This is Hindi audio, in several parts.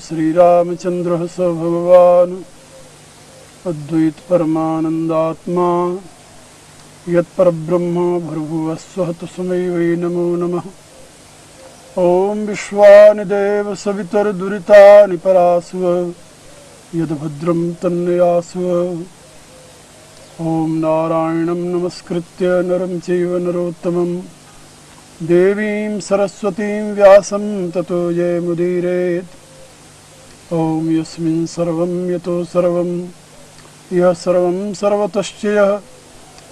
श्रीरामचंद्र स भगवान अद्वैत परमानंदात्मा यत्परब्रह्म भर्गुवस्वः तस्मै वै नमो नमः। ओम विश्वानि देव सवितर्दुरितानि परास्व यद्भद्रं तन्नयास्व। ओम नारायणं नमस्कृत्य नरं चैव नरोत्तमं देवीं सरस्वतीं व्यासं ततो जयमुदीरयेत्। ओम यस्मिन् सर्वं यतो सर्वं यः सर्वं सर्वतश्च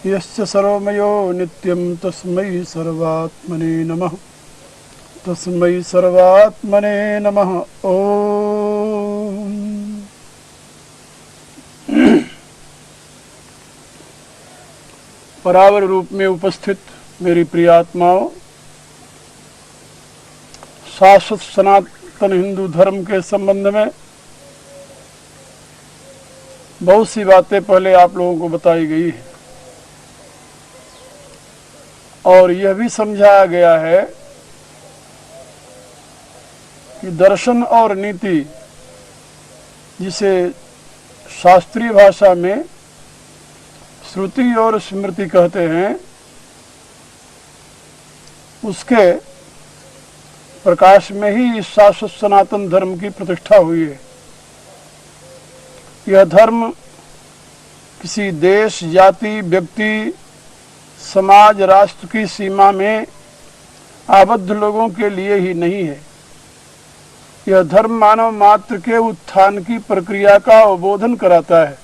यस्य सर्वमयो नित्यं तस्मै सर्वात्मने नमः। तस्मै सर्वात्मने नमः। ओम परावर रूप में उपस्थित मेरी प्रिय आत्माओं, शाश्वत सनातन हिंदू धर्म के संबंध में बहुत सी बातें पहले आप लोगों को बताई गई है और यह भी समझाया गया है कि दर्शन और नीति, जिसे शास्त्रीय भाषा में श्रुति और स्मृति कहते हैं, उसके प्रकाश में ही इस शाश्वत सनातन धर्म की प्रतिष्ठा हुई है। यह धर्म किसी देश, जाति, व्यक्ति, समाज, राष्ट्र की सीमा में आबद्ध लोगों के लिए ही नहीं है। यह धर्म मानव मात्र के उत्थान की प्रक्रिया का अवबोधन कराता है।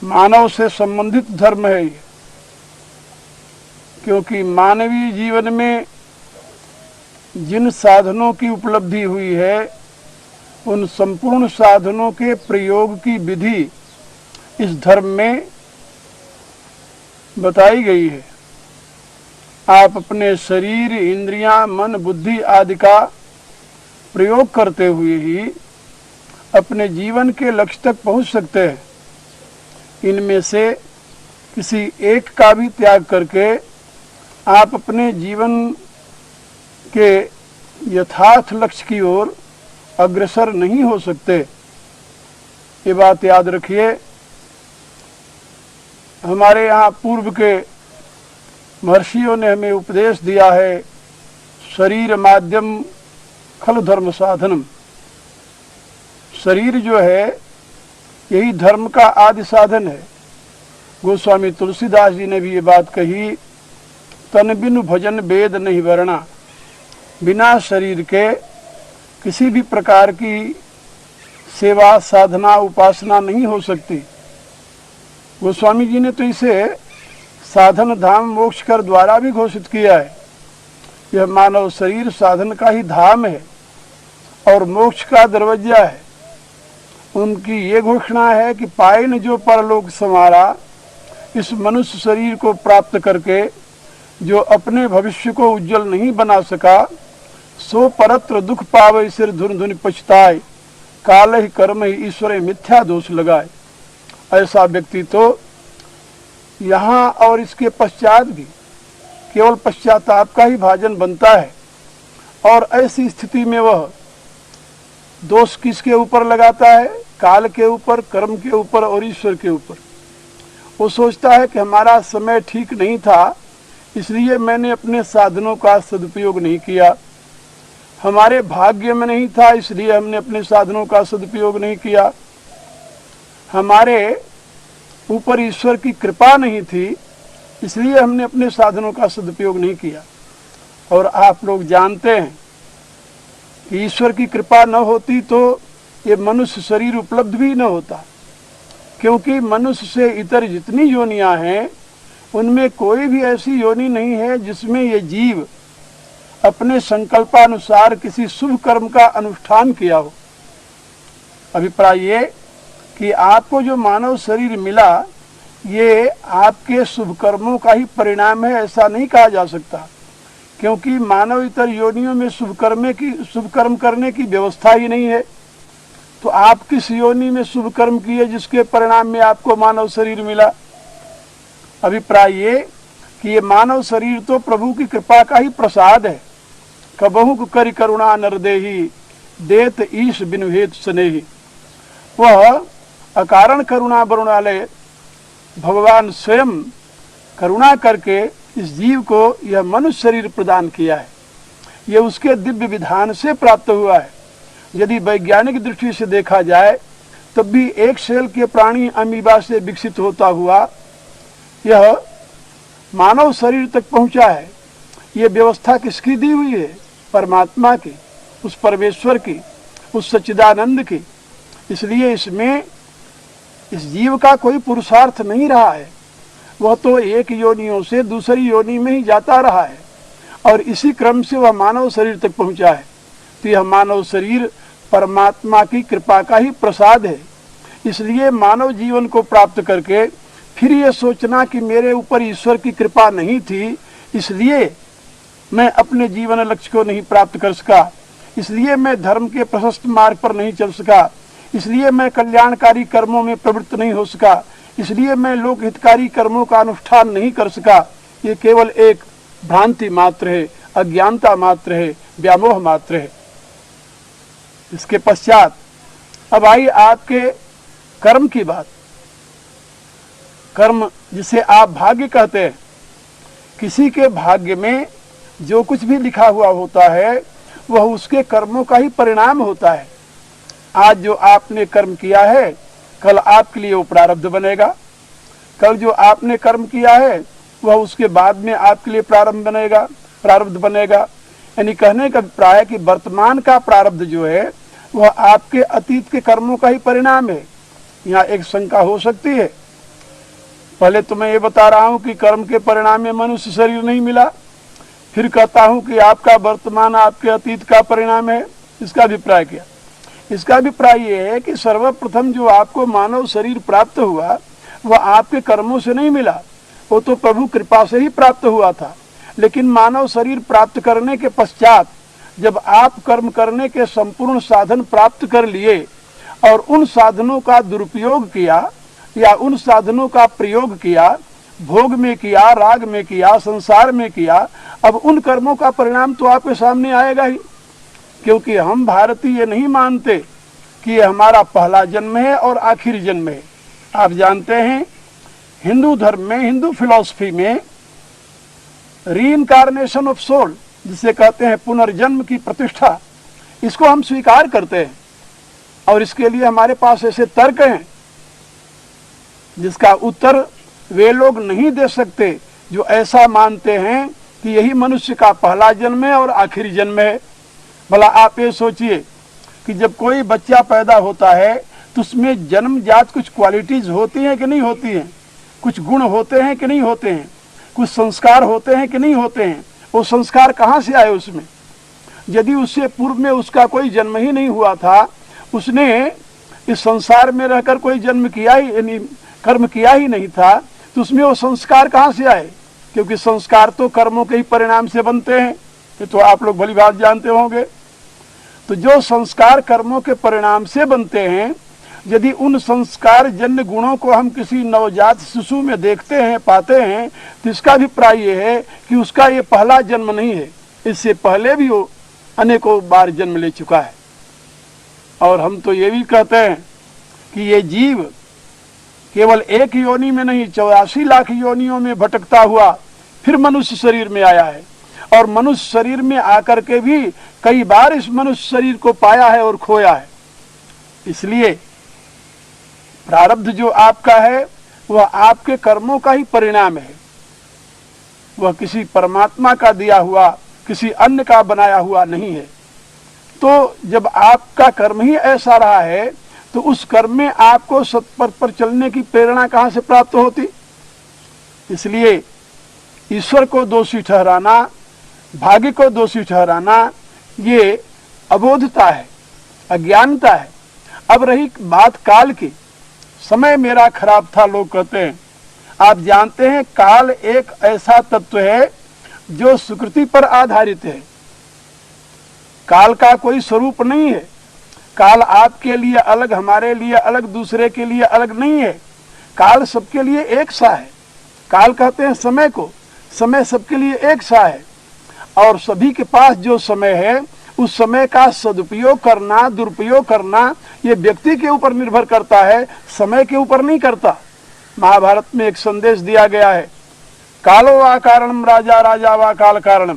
मानव से संबंधित धर्म है ये, क्योंकि मानवीय जीवन में जिन साधनों की उपलब्धि हुई है, उन संपूर्ण साधनों के प्रयोग की विधि इस धर्म में बताई गई है। आप अपने शरीर, इंद्रियां, मन, बुद्धि आदि का प्रयोग करते हुए ही अपने जीवन के लक्ष्य तक पहुंच सकते हैं। इनमें से किसी एक का भी त्याग करके आप अपने जीवन के यथार्थ लक्ष्य की ओर अग्रसर नहीं हो सकते। ये बात याद रखिए। हमारे यहाँ पूर्व के महर्षियों ने हमें उपदेश दिया है, शरीर माध्यम खलु धर्म साधनम। शरीर जो है यही धर्म का आदि साधन है। गोस्वामी तुलसीदास जी ने भी ये बात कही, तन बिनु भजन वेद नहीं वरना। बिना शरीर के किसी भी प्रकार की सेवा, साधना, उपासना नहीं हो सकती। गोस्वामी जी ने तो इसे साधन धाम मोक्ष कर द्वारा भी घोषित किया है। यह मानव शरीर साधन का ही धाम है और मोक्ष का दरवाजा है। उनकी ये घोषणा है कि पाए न जो परलोक समारा, इस मनुष्य शरीर को प्राप्त करके जो अपने भविष्य को उज्जवल नहीं बना सका, सो परत्र दुख पावे सिर धुन धुन पछताए, काल ही कर्म ही ईश्वर मिथ्या दोष लगाए। ऐसा व्यक्ति तो यहाँ और इसके पश्चात भी केवल पश्चाताप का ही भाजन बनता है। और ऐसी स्थिति में वह दोष किसके ऊपर लगाता है? काल के ऊपर, कर्म के ऊपर और ईश्वर के ऊपर। वो सोचता है कि हमारा समय ठीक नहीं था, इसलिए मैंने अपने साधनों का सदुपयोग नहीं किया। हमारे भाग्य में नहीं था, इसलिए हमने अपने साधनों का सदुपयोग नहीं किया। हमारे ऊपर ईश्वर की कृपा नहीं थी, इसलिए हमने अपने साधनों का सदुपयोग नहीं किया। और आप लोग जानते हैं कि ईश्वर की कृपा न होती तो ये मनुष्य शरीर उपलब्ध भी न होता, क्योंकि मनुष्य से इतर जितनी योनियां हैं, उनमें कोई भी ऐसी योनि नहीं है जिसमें ये जीव अपने संकल्पानुसार किसी शुभ कर्म का अनुष्ठान किया हो। अभिप्राय ये कि आपको जो मानव शरीर मिला ये आपके शुभ कर्मों का ही परिणाम है, ऐसा नहीं कहा जा सकता, क्योंकि मानव इतर योनियों में शुभ कर्म करने की व्यवस्था ही नहीं है। तो आप किस योनि में शुभ कर्म किए जिसके परिणाम में आपको मानव शरीर मिला? अभिप्राय ये कि ये मानव शरीर तो प्रभु की कृपा का ही प्रसाद है। कबहु करि करुणा नरदेही देत ईश बिनु हेतु स्नेही। वह अकारण करुणा वरुणालय भगवान स्वयं करुणा करके इस जीव को यह मनुष्य शरीर प्रदान किया है। यह उसके दिव्य विधान से प्राप्त हुआ है। यदि वैज्ञानिक दृष्टि से देखा जाए तब भी एक सेल के प्राणी अमीबा से विकसित होता हुआ यह मानव शरीर तक पहुंचा है। यह व्यवस्था किसकी दी हुई है? परमात्मा की, उस परमेश्वर की, उस सच्चिदानंद की। इसलिए इसमें इस जीव का कोई पुरुषार्थ नहीं रहा है। वह तो एक योनियों से दूसरी योनि में ही जाता रहा है और इसी क्रम से वह मानव शरीर तक पहुंचा है। तो यह मानव शरीर परमात्मा की कृपा का ही प्रसाद है। इसलिए मानव जीवन को प्राप्त करके फिर ये सोचना कि मेरे ऊपर ईश्वर की कृपा नहीं थी इसलिए मैं अपने जीवन लक्ष्य को नहीं प्राप्त कर सका, इसलिए मैं धर्म के प्रशस्त मार्ग पर नहीं चल सका, इसलिए मैं कल्याणकारी कर्मों में प्रवृत्त नहीं हो सका, इसलिए मैं लोक हितकारी कर्मों का अनुष्ठान नहीं कर सका, ये केवल एक भ्रांति मात्र है, अज्ञानता मात्र है, व्यामोह मात्र है। इसके पश्चात अब आई आपके कर्म की बात। कर्म जिसे आप भाग्य कहते हैं, किसी के भाग्य में जो कुछ भी लिखा हुआ होता है वह उसके कर्मों का ही परिणाम होता है। आज जो आपने कर्म किया है कल आपके लिए वो प्रारब्ध बनेगा, कल जो आपने कर्म किया है वह उसके बाद में आपके लिए प्रारब्ध बनेगा। यानी कहने का अभिप्राय है कि वर्तमान का प्रारब्ध जो है वह आपके अतीत के कर्मों का ही परिणाम है। यहाँ एक शंका हो सकती है, पहले तो मैं ये बता रहा हूँ कि कर्म के परिणाम में मनुष्य शरीर नहीं मिला, फिर कहता हूँ कि आपका वर्तमान आपके अतीत का परिणाम है। इसका अभिप्राय क्या? इसका अभिप्राय ये है कि सर्वप्रथम जो आपको मानव शरीर प्राप्त हुआ वह आपके कर्मों से नहीं मिला, वो तो प्रभु कृपा से ही प्राप्त हुआ था। लेकिन मानव शरीर प्राप्त करने के पश्चात जब आप कर्म करने के संपूर्ण साधन प्राप्त कर लिए और उन साधनों का दुरुपयोग किया या उन साधनों का प्रयोग किया, भोग में किया, राग में किया, संसार में किया, अब उन कर्मों का परिणाम तो आपके सामने आएगा ही। क्योंकि हम भारतीय ये नहीं मानते कि ये हमारा पहला जन्म है और आखिरी जन्म है। आप जानते हैं हिंदू धर्म में, हिंदू फिलॉसफी में रीइंकार्नेशन ऑफ सोल जिसे कहते हैं पुनर्जन्म की प्रतिष्ठा, इसको हम स्वीकार करते हैं और इसके लिए हमारे पास ऐसे तर्क हैं जिसका उत्तर वे लोग नहीं दे सकते जो ऐसा मानते हैं कि यही मनुष्य का पहला जन्म है और आखिरी जन्म है। भला आप ये सोचिए कि जब कोई बच्चा पैदा होता है तो उसमें जन्मजात कुछ क्वालिटीज होती हैं कि नहीं होती हैं, कुछ गुण होते हैं कि नहीं होते हैं, कुछ संस्कार होते हैं कि नहीं होते हैं। वो संस्कार कहाँ से आए उसमें? यदि उससे पूर्व में उसका कोई जन्म ही नहीं हुआ था, उसने इस संसार में रहकर कोई जन्म किया ही यानी कर्म किया ही नहीं था, तो उसमें वो संस्कार कहाँ से आए? क्योंकि संस्कार तो कर्मों के ही परिणाम से बनते हैं, ये तो आप लोग भली बात जानते होंगे। तो जो संस्कार कर्मों के परिणाम से बनते हैं, यदि उन संस्कार जन्य गुणों को हम किसी नवजात शिशु में देखते हैं, पाते हैं, तो इसका अभिप्राय ये है कि उसका ये पहला जन्म नहीं है, इससे पहले भी वो अनेकों बार जन्म ले चुका है। और हम तो ये भी कहते हैं कि ये जीव केवल एक योनि में नहीं 84 लाख योनियों में भटकता हुआ फिर मनुष्य शरीर में आया है और मनुष्य शरीर में आकर के भी कई बार इस मनुष्य शरीर को पाया है और खोया है। इसलिए प्रारब्ध जो आपका है वह आपके कर्मों का ही परिणाम है, वह किसी परमात्मा का दिया हुआ, किसी अन्य का बनाया हुआ नहीं है। तो जब आपका कर्म ही ऐसा रहा है तो उस कर्म में आपको सत्पथ पर चलने की प्रेरणा कहाँ से प्राप्त होती? इसलिए ईश्वर को दोषी ठहराना, भाग्य को दोषी ठहराना, ये अबोधता है, अज्ञानता है। अब रही बात काल की, समय मेरा खराब था लोग कहते हैं। आप जानते हैं काल एक ऐसा तत्व है जो सुकृति पर आधारित है। काल का कोई स्वरूप नहीं है। काल आपके लिए अलग, हमारे लिए अलग, दूसरे के लिए अलग नहीं है। काल सबके लिए एक सा है। काल कहते हैं समय को, समय सबके लिए एक सा है। और सभी के पास जो समय है उस समय का सदुपयोग करना, दुरुपयोग करना, ये व्यक्ति के ऊपर निर्भर करता है, समय के ऊपर नहीं करता। महाभारत में एक संदेश दिया गया है, कालो वा कारणम राजा, राजा वा काल कारणम।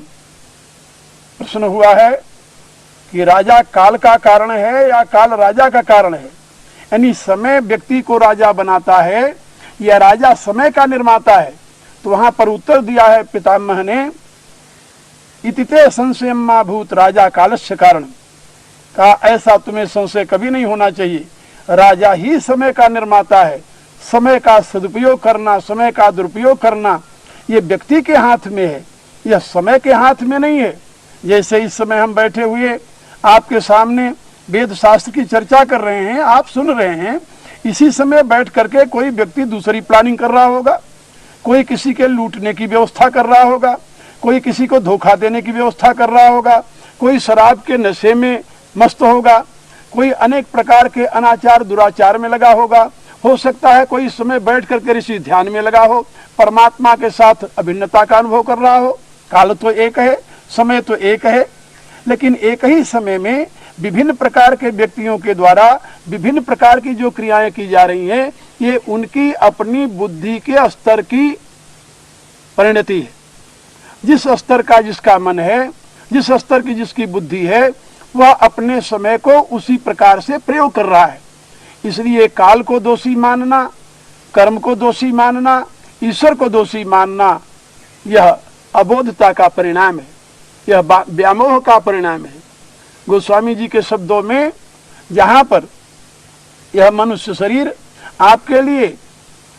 प्रश्न हुआ है कि राजा काल का कारण है या काल राजा का कारण है, यानी समय व्यक्ति को राजा बनाता है या राजा समय का निर्माता है। तो वहां पर उत्तर दिया है पितामह ने, इतिते संशयम मा भूत राजा कालस्य कारण। का ऐसा तुम्हें संशय कभी नहीं होना चाहिए, राजा ही समय का निर्माता है। समय का सदुपयोग करना, समय का दुरुपयोग करना, ये व्यक्ति के हाथ में है, यह समय के हाथ में नहीं है। जैसे इस समय हम बैठे हुए आपके सामने वेद शास्त्र की चर्चा कर रहे हैं, आप सुन रहे हैं। इसी समय बैठ करके कोई व्यक्ति दूसरी प्लानिंग कर रहा होगा, कोई किसी के लूटने की व्यवस्था कर रहा होगा, कोई किसी को धोखा देने की व्यवस्था कर रहा होगा, कोई शराब के नशे में मस्त होगा, कोई अनेक प्रकार के अनाचार दुराचार में लगा होगा। हो सकता है कोई समय बैठ करके ऋषि ध्यान में लगा हो, परमात्मा के साथ अभिन्नता का अनुभव कर रहा हो। काल तो एक है, समय तो एक है, लेकिन एक ही समय में विभिन्न प्रकार के व्यक्तियों के द्वारा विभिन्न प्रकार की जो क्रियाएं की जा रही हैं, ये उनकी अपनी बुद्धि के स्तर की परिणति है। जिस स्तर का जिसका मन है, जिस स्तर की जिसकी बुद्धि है, वह अपने समय को उसी प्रकार से प्रयोग कर रहा है। इसलिए काल को दोषी मानना, कर्म को दोषी मानना, ईश्वर को दोषी मानना, यह अबोधता का परिणाम है, यह व्यामोह का परिणाम है। गोस्वामी जी के शब्दों में, जहां पर यह मनुष्य शरीर आपके लिए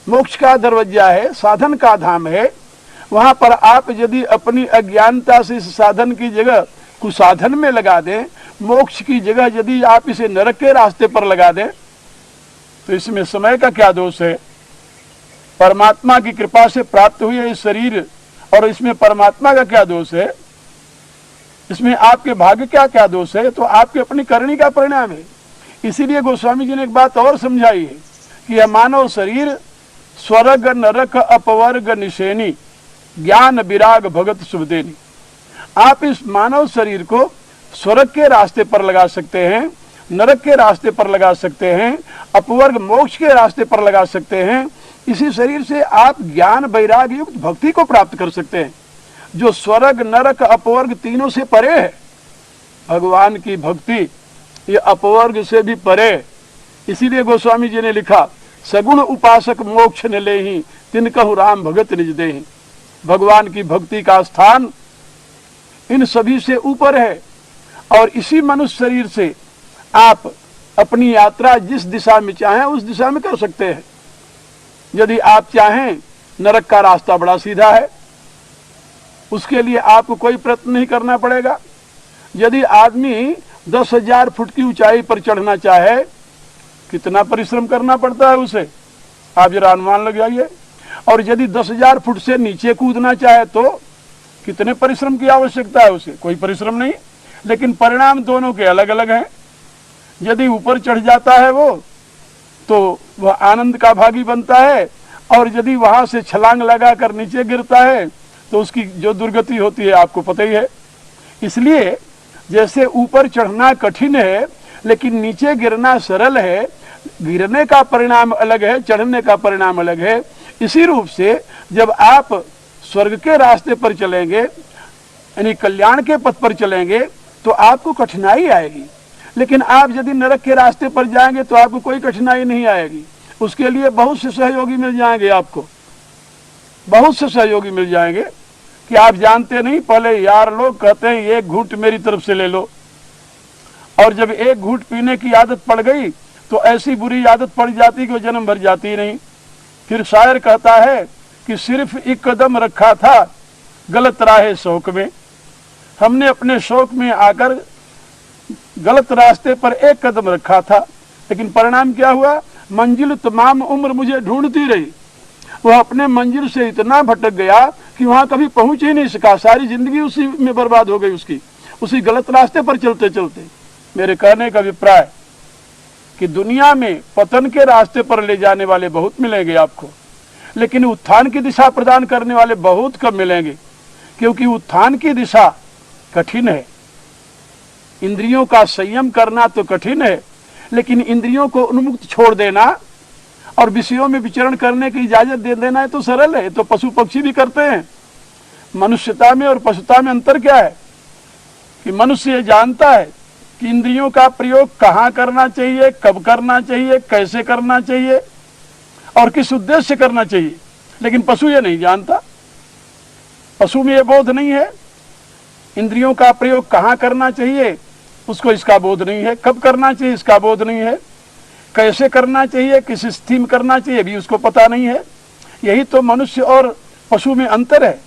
मोक्ष का दरवाजा है, साधन का धाम है, वहां पर आप यदि अपनी अज्ञानता से इस साधन की जगह कुसाधन में लगा दें, मोक्ष की जगह यदि आप इसे नरक के रास्ते पर लगा दें, तो इसमें समय का क्या दोष है? परमात्मा की कृपा से प्राप्त हुई है इस शरीर, और इसमें परमात्मा का क्या दोष है? इसमें आपके भाग्य क्या क्या दोष है? तो आपकी अपनी करनी का परिणाम है। इसीलिए गोस्वामी जी ने एक बात और समझाई है कि यह मानव शरीर स्वर्ग नरक अपवर्ग निशेनी ज्ञान विराग भगत शुभदेनी। आप इस मानव शरीर को स्वर्ग के रास्ते पर लगा सकते हैं, नरक के रास्ते पर लगा सकते हैं, अपवर्ग मोक्ष के रास्ते पर लगा सकते हैं। इसी शरीर से आप ज्ञान वैराग युक्त भक्ति को प्राप्त कर सकते हैं, जो स्वर्ग नरक अपवर्ग तीनों से परे है। भगवान की भक्ति ये अपवर्ग से भी परे। इसीलिए गोस्वामी जी ने लिखा, सगुण उपासक मोक्ष न लेहि तिन कहु राम भगत निज देहि। भगवान की भक्ति का स्थान इन सभी से ऊपर है, और इसी मनुष्य शरीर से आप अपनी यात्रा जिस दिशा में चाहें उस दिशा में कर सकते हैं। यदि आप चाहें, नरक का रास्ता बड़ा सीधा है, उसके लिए आपको कोई प्रयत्न नहीं करना पड़ेगा। यदि आदमी 10,000 फुट की ऊंचाई पर चढ़ना चाहे, कितना परिश्रम करना पड़ता है उसे, आप जरा अनुमान लग जाइए। और यदि 10,000 फुट से नीचे कूदना चाहे तो कितने परिश्रम की आवश्यकता है उसे? कोई परिश्रम नहीं। लेकिन परिणाम दोनों के अलग अलग हैं। यदि ऊपर चढ़ जाता है वो, तो वह आनंद का भागी बनता है, और यदि वहां से छलांग लगाकर नीचे गिरता है तो उसकी जो दुर्गति होती है आपको पता ही है। इसलिए जैसे ऊपर चढ़ना कठिन है लेकिन नीचे गिरना सरल है, गिरने का परिणाम अलग है, चढ़ने का परिणाम अलग है। इसी रूप से जब आप स्वर्ग के रास्ते पर चलेंगे, यानी कल्याण के पथ पर चलेंगे, तो आपको कठिनाई आएगी। लेकिन आप यदि नरक के रास्ते पर जाएंगे तो आपको कोई कठिनाई नहीं आएगी। उसके लिए बहुत से सहयोगी मिल जाएंगे, आपको बहुत से सहयोगी मिल जाएंगे कि आप जानते नहीं, पहले यार लोग कहते हैं एक घूंट मेरी तरफ से ले लो, और जब एक घूंट पीने की आदत पड़ गई तो ऐसी बुरी आदत पड़ जाती कि वो जन्म भर जाती नहीं। फिर शायर कहता है कि सिर्फ एक कदम रखा था गलत राह शौक में। हमने अपने शौक में आकर गलत रास्ते पर एक कदम रखा था, लेकिन परिणाम क्या हुआ? मंजिल तमाम उम्र मुझे ढूंढती रही। वह अपने मंजिल से इतना भटक गया कि वहां कभी पहुंच ही नहीं सका। सारी जिंदगी उसी में बर्बाद हो गई उसकी, उसी गलत रास्ते पर चलते चलते। मेरे कहने का अभिप्राय कि दुनिया में पतन के रास्ते पर ले जाने वाले बहुत मिलेंगे आपको, लेकिन उत्थान की दिशा प्रदान करने वाले बहुत कम मिलेंगे, क्योंकि उत्थान की दिशा कठिन है। इंद्रियों का संयम करना तो कठिन है, लेकिन इंद्रियों को उन्मुक्त छोड़ देना और विषयों में विचरण करने की इजाजत दे देना है तो सरल है। तो पशु पक्षी भी करते हैं। मनुष्यता में और पशुता में अंतर क्या है कि मनुष्य ये जानता है कि इंद्रियों का प्रयोग कहाँ करना चाहिए, कब करना चाहिए, कैसे करना चाहिए और किस उद्देश्य से करना चाहिए, लेकिन पशु ये नहीं जानता। पशु में ये बोध नहीं है। इंद्रियों का प्रयोग कहाँ करना चाहिए उसको इसका बोध नहीं है, कब करना चाहिए इसका बोध नहीं है, कैसे करना चाहिए, किस स्थिति में करना चाहिए भी उसको पता नहीं है। यही तो मनुष्य और पशु में अंतर है।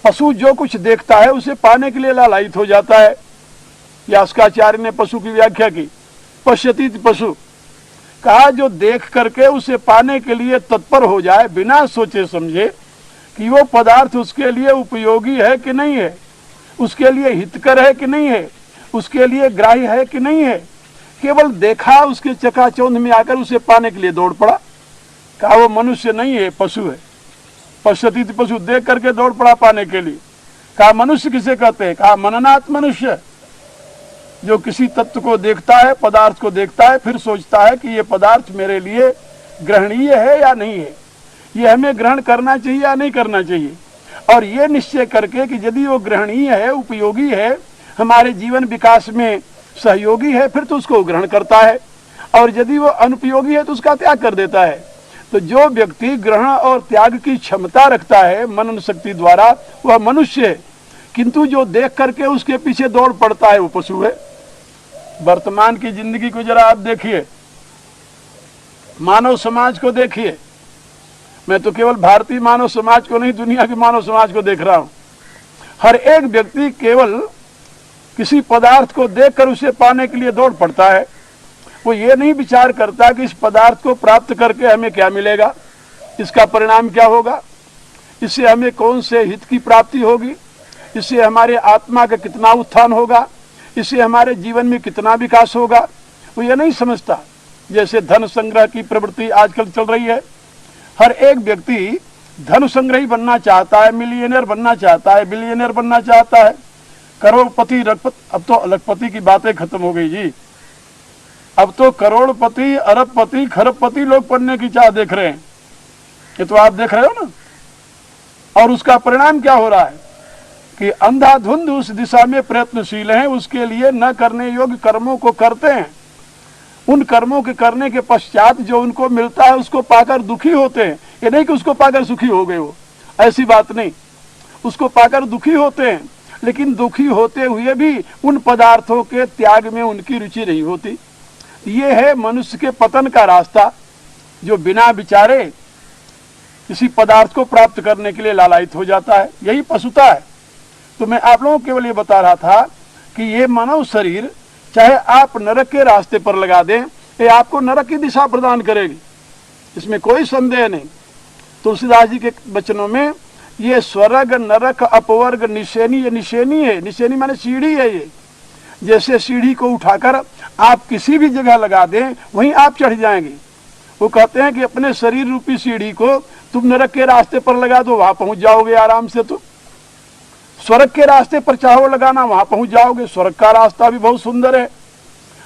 पशु जो कुछ देखता है उसे पाने के लिए लालायित हो जाता है। यास्काचार्य ने पशु की व्याख्या की, पश्यति पशु, कहा जो देख करके उसे पाने के लिए तत्पर हो जाए बिना सोचे समझे कि वो पदार्थ उसके लिए उपयोगी है कि नहीं है, उसके लिए हितकर है कि नहीं है, उसके लिए ग्राह्य है कि नहीं है, केवल देखा उसके चकाचौंध में आकर उसे पाने के लिए दौड़ पड़ा। कहा वो मनुष्य नहीं है, पशु है। पश्यति पशु, देख करके दौड़ पड़ा पाने के लिए। कहा मनुष्य किसे कहते हैं? कहा मननात् मनुष्य, जो किसी तत्व को देखता है, पदार्थ को देखता है, फिर सोचता है कि ये पदार्थ मेरे लिए ग्रहणीय है या नहीं है, ये हमें ग्रहण करना चाहिए या नहीं करना चाहिए, और ये निश्चय करके कि यदि वो ग्रहणीय है, उपयोगी है, हमारे जीवन विकास में सहयोगी है, फिर तो उसको ग्रहण करता है, और यदि वो अनुपयोगी है तो उसका त्याग कर देता है। तो जो व्यक्ति ग्रहण और त्याग की क्षमता रखता है मनन शक्ति द्वारा, वह मनुष्य है। किंतु जो देख करके उसके पीछे दौड़ पड़ता है वो पशु है। वर्तमान की जिंदगी को जरा आप देखिए, मानव समाज को देखिए। मैं तो केवल भारतीय मानव समाज को नहीं, दुनिया के मानव समाज को देख रहा हूं। हर एक व्यक्ति केवल किसी पदार्थ को देखकर उसे पाने के लिए दौड़ पड़ता है। वो ये नहीं विचार करता कि इस पदार्थ को प्राप्त करके हमें क्या मिलेगा, इसका परिणाम क्या होगा, इससे हमें कौन से हित की प्राप्ति होगी, इससे हमारे आत्मा का कितना उत्थान होगा, इससे हमारे जीवन में कितना विकास होगा। वो ये नहीं समझता। जैसे धन संग्रह की प्रवृत्ति आजकल चल रही है, हर एक व्यक्ति धन संग्रही बनना चाहता है, मिलियनर बनना चाहता है, बिलियनर बनना चाहता है, करोड़पति, रखपति। अब तो लखपति की बातें खत्म हो गई जी। अब तो करोड़पति, अरबपति, खरबपति लोग बनने की चाह देख रहे हैं। ये तो आप देख रहे हो ना। और उसका परिणाम क्या हो रहा है कि अंधाधुंध उस दिशा में प्रयत्नशील हैं, उसके लिए न करने योग्य कर्मों को करते हैं। उन कर्मों के करने के पश्चात जो उनको मिलता है उसको पाकर दुखी होते हैं। ये नहीं कि उसको पाकर सुखी हो गए हो, ऐसी बात नहीं। उसको पाकर दुखी होते हैं, लेकिन दुखी होते हुए भी उन पदार्थों के त्याग में उनकी रुचि नहीं होती। ये है मनुष्य के पतन का रास्ता, जो बिना विचारे किसी पदार्थ को प्राप्त करने के लिए लालायित हो जाता है। यही पशुता है। तो मैं आप लोगों को केवल ये बता रहा था कि ये मानव शरीर चाहे आप नरक के रास्ते पर लगा दें, ये आपको नरक की दिशा प्रदान करेगी, इसमें कोई संदेह नहीं। तुलसीदास जी के वचनों में ये स्वर्ग, नरक, अपवर्ग, निशेनी, ये निशेनी है। निशेनी माने सीढ़ी है। ये जैसे सीढ़ी को उठाकर आप किसी भी जगह लगा दें, वहीं आप चढ़ जाएंगे। वो कहते हैं कि अपने शरीर रूपी सीढ़ी को तुम नरक के रास्ते पर लगा दो, वहां पहुंच जाओगे आराम से। तो स्वर्ग के रास्ते पर चाहो लगाना, वहां पहुंच जाओगे। स्वर्ग का रास्ता भी बहुत सुंदर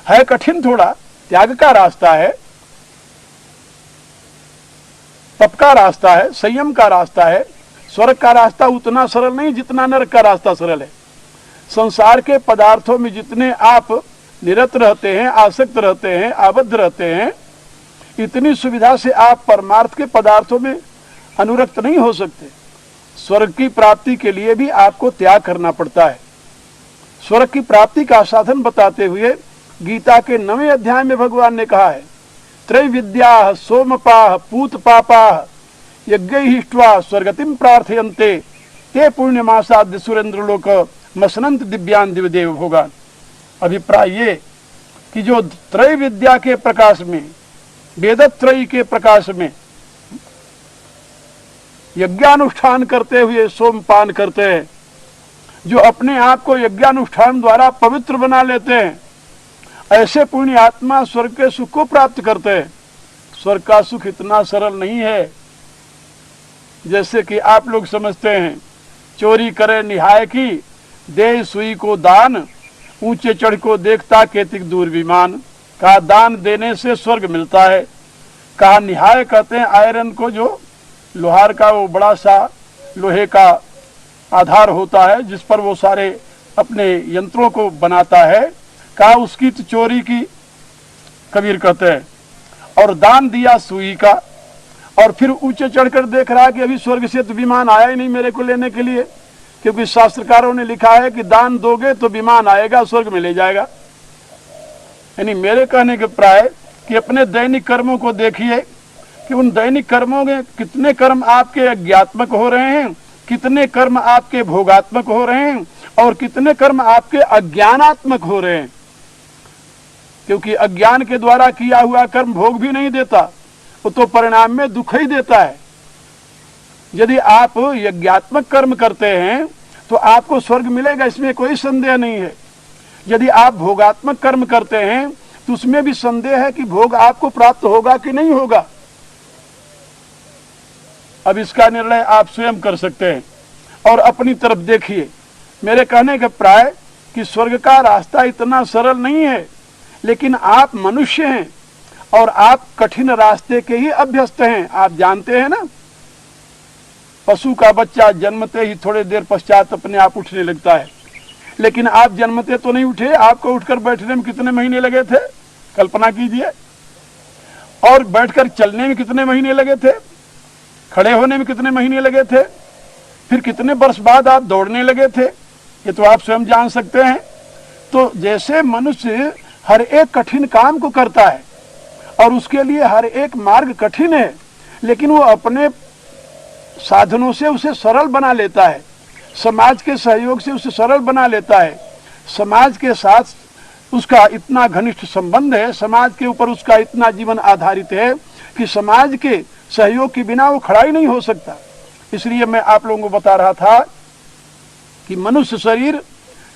है कठिन थोड़ा, त्याग का रास्ता है, तप का रास्ता है, संयम का रास्ता है। स्वर्ग का रास्ता उतना सरल नहीं जितना नरक का रास्ता सरल है। संसार के पदार्थों में जितने आप निरत रहते हैं, आसक्त रहते हैं, आबद्ध रहते हैं, इतनी सुविधा से आप परमार्थ के पदार्थों में अनुरक्त नहीं हो सकते। स्वर्ग की प्राप्ति के लिए भी आपको त्याग करना पड़ता है। स्वर्ग की प्राप्ति का साधन बताते हुए गीता के 9वें अध्याय में भगवान ने कहा है, त्रैविद्या सोमपाह पूत पापाह यज्ञैः हिष्ट्वा स्वर्गतिम प्रार्थयन्ते ते पूर्णिमासाद्य सुरेंद्र लोक मसनंत दिव्यान दिव्यदेव भोगान। अभिप्राय ये कि जो त्रय विद्या के प्रकाश में, वेदत्रयी के प्रकाश में यज्ञानुष्ठान करते हुए सोमपान करते हैं, जो अपने आप को यज्ञानुष्ठान द्वारा पवित्र बना लेते हैं, ऐसे पुण्य आत्मा स्वर्ग के सुख को प्राप्त करते हैं। स्वर्ग का सुख इतना सरल नहीं है जैसे कि आप लोग समझते हैं। चोरी करे निहाय की, दे सुई को दान, ऊंचे चढ़ को देखता केतिक दूर विमान। कहा दान देने से स्वर्ग मिलता है। कहा निहाय कहते हैं आयरन को, जो लोहार का वो बड़ा सा लोहे का आधार होता है जिस पर वो सारे अपने यंत्रों को बनाता है। कहा उसकी तो चोरी की, कबीर कहते हैं। और दान दिया सुई का, और फिर ऊंचे चढ़कर देख रहा है कि अभी स्वर्ग से तो विमान आया ही नहीं मेरे को लेने के लिए, क्योंकि शास्त्रकारों ने लिखा है कि दान दोगे तो विमान आएगा, स्वर्ग में ले जाएगा। यानी मेरे कहने के प्राय कि अपने दैनिक कर्मों को देखिए कि उन दैनिक कर्मों में कितने कर्म आपके अज्ञात्मक हो रहे हैं, कितने कर्म आपके भोगात्मक हो रहे हैं, और कितने कर्म आपके अज्ञानात्मक हो रहे हैं। क्योंकि अज्ञान के द्वारा किया हुआ कर्म भोग भी नहीं देता, वो तो परिणाम में दुख ही देता है। यदि आप यज्ञात्मक कर्म करते हैं तो आपको स्वर्ग मिलेगा, इसमें कोई संदेह नहीं है। यदि आप भोगात्मक कर्म करते हैं तो उसमें भी संदेह है कि भोग आपको प्राप्त होगा कि नहीं होगा। अब इसका निर्णय आप स्वयं कर सकते हैं और अपनी तरफ देखिए। मेरे कहने का प्राय कि स्वर्ग का रास्ता इतना सरल नहीं है, लेकिन आप मनुष्य हैं और आप कठिन रास्ते के ही अभ्यस्त हैं। आप जानते हैं ना, पशु का बच्चा जन्मते ही थोड़े देर पश्चात अपने आप उठने लगता है, लेकिन आप जन्मते तो नहीं उठे। आपको उठकर बैठने में कितने महीने लगे थे, कल्पना कीजिए। और बैठकर चलने में कितने महीने लगे थे, खड़े होने में कितने महीने लगे थे, फिर कितने वर्ष बाद आप दौड़ने लगे थे, ये तो आप स्वयं जान सकते हैं। तो जैसे मनुष्य हर एक कठिन काम को करता है और उसके लिए हर एक मार्ग कठिन है, लेकिन वो अपने साधनों से उसे सरल बना लेता है, समाज के सहयोग से उसे सरल बना लेता है। समाज के साथ उसका इतना घनिष्ठ संबंध है, समाज के ऊपर उसका इतना जीवन आधारित है कि समाज के सहयोग के बिना वो खड़ा ही नहीं हो सकता। इसलिए मैं आप लोगों को बता रहा था कि मनुष्य शरीर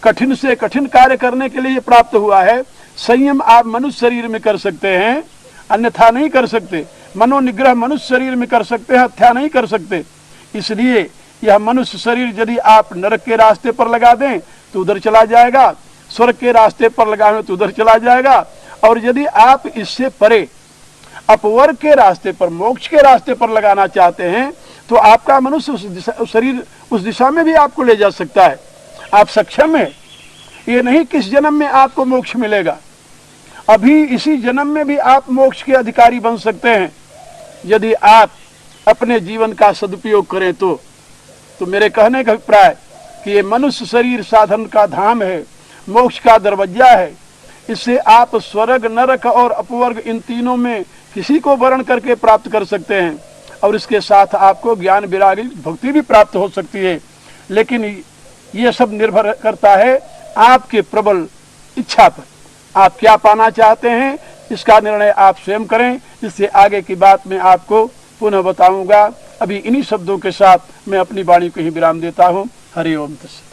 कठिन से कठिन कार्य करने के लिए प्राप्त हुआ है। संयम आप मनुष्य शरीर में कर सकते हैं, अन्यथा नहीं कर सकते। मनोनिग्रह मनुष्य शरीर में कर सकते हैं, हत्या नहीं कर सकते। इसलिए यह मनुष्य शरीर यदि आप नरक के रास्ते पर लगा दें तो उधर चला जाएगा, स्वर्ग के रास्ते पर लगाएं तो उधर चला जाएगा। और यदि आप इससे परे अपवर्ग के रास्ते पर, मोक्ष के रास्ते पर लगाना चाहते हैं तो आपका मनुष्य शरीर उस दिशा में भी आपको ले जा सकता है। आप सक्षम है। ये नहीं किस जन्म में आपको मोक्ष मिलेगा, अभी इसी जन्म में भी आप मोक्ष के अधिकारी बन सकते हैं यदि आप अपने जीवन का सदुपयोग करें तो मेरे कहने का अभिप्राय कि ये मनुष्य शरीर साधन का धाम है, मोक्ष का दरवाजा है। इससे आप स्वर्ग, नरक और अपवर्ग इन तीनों में किसी को वर्ण करके प्राप्त कर सकते हैं, और इसके साथ आपको ज्ञान, विरागी, भक्ति भी प्राप्त हो सकती है। लेकिन ये सब निर्भर करता है आपके प्रबल इच्छा पर। आप क्या पाना चाहते हैं इसका निर्णय आप स्वयं करें। इससे आगे की बात मैं आपको पुनः बताऊंगा। अभी इन्हीं शब्दों के साथ मैं अपनी वाणी को ही विराम देता हूँ। हरि ओम तस्सत्।